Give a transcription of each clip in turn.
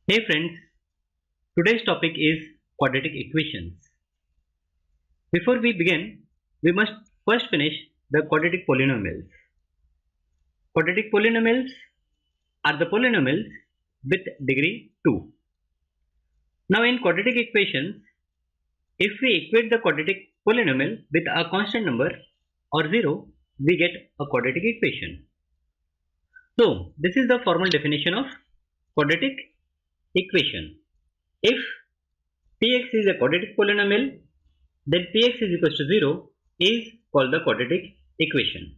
Hey friends, today's topic is quadratic equations. Before we begin, we must first finish the quadratic polynomials. Quadratic polynomials are the polynomials with degree 2. Now in quadratic equations, if we equate the quadratic polynomial with a constant number or 0, we get a quadratic equation. So this is the formal definition of quadratic equation. If Px is a quadratic polynomial, then Px is equals to 0 is called the quadratic equation.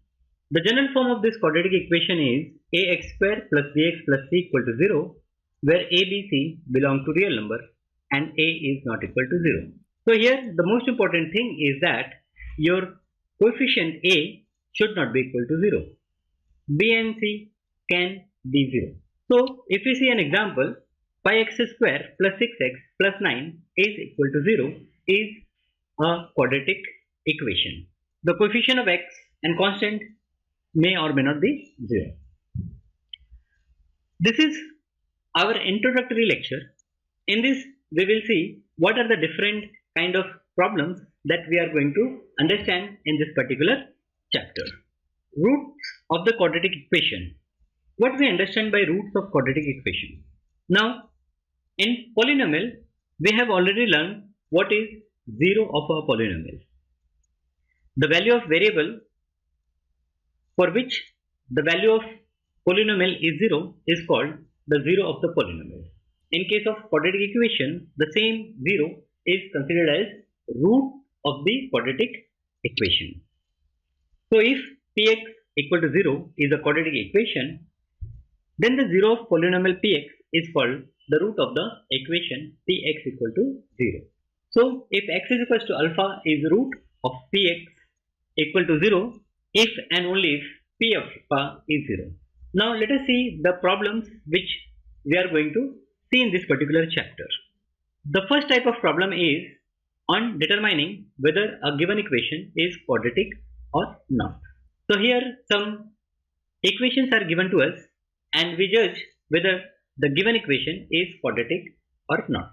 The general form of this quadratic equation is ax square plus bx plus c equal to 0, where a, b, c belong to real number and a is not equal to 0. So here the most important thing is that your coefficient a should not be equal to 0. b and c can be 0. So if we see an example, pi x square plus 6x plus 9 is equal to 0 is a quadratic equation. The coefficient of x and constant may or may not be 0. This is our introductory lecture. In this we will see what are the different kind of problems that we are going to understand in this particular chapter. Roots of the quadratic equation. What we understand by roots of quadratic equation? Now in polynomial we have already learned what is 0 of a polynomial. The value of variable for which the value of polynomial is 0 is called the 0 of the polynomial. In case of quadratic equation, the same 0 is considered as root of the quadratic equation. So if Px equal to 0 is a quadratic equation, then the 0 of polynomial Px is called the root of the equation Px equal to 0. So if x is equals to alpha is root of Px equal to 0 if and only if P of alpha is 0. Now let us see the problems which we are going to see in this particular chapter. The first type of problem is on determining whether a given equation is quadratic or not. So here some equations are given to us and we judge whether the given equation is quadratic or not.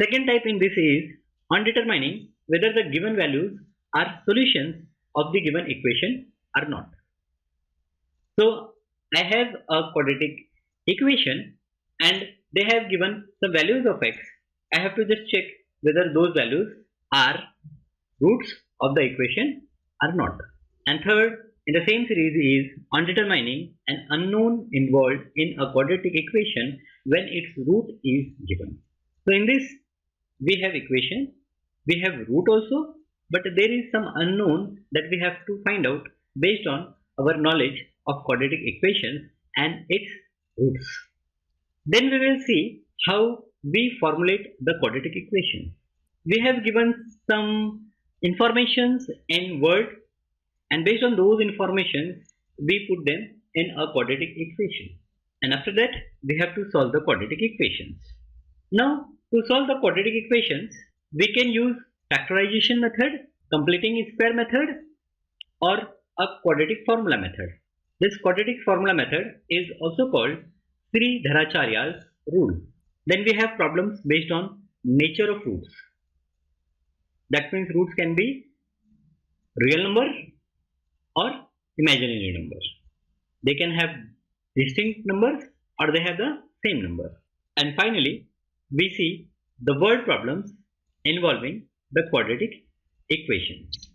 Second type in this is on determining whether the given values are solutions of the given equation or not. So I have a quadratic equation and they have given some values of x. I have to just check whether those values are roots of the equation or not. And third in the same series is on determining an unknown involved in a quadratic equation when its root is given. So in this we have equation, we have root also, but there is some unknown that we have to find out based on our knowledge of quadratic equations and its roots. Then we will see how we formulate the quadratic equation. We have given some informations in word and based on those informations we put them in a quadratic equation, and after that we have to solve the quadratic equations. Now to solve the quadratic equations we can use factorization method, completing square method, or a quadratic formula method. This quadratic formula method is also called Sridharacharya's rule. Then we have problems based on nature of roots. That means roots can be real number or imaginary number. They can have distinct numbers or they have the same number. And finally, we see the word problems involving the quadratic equations.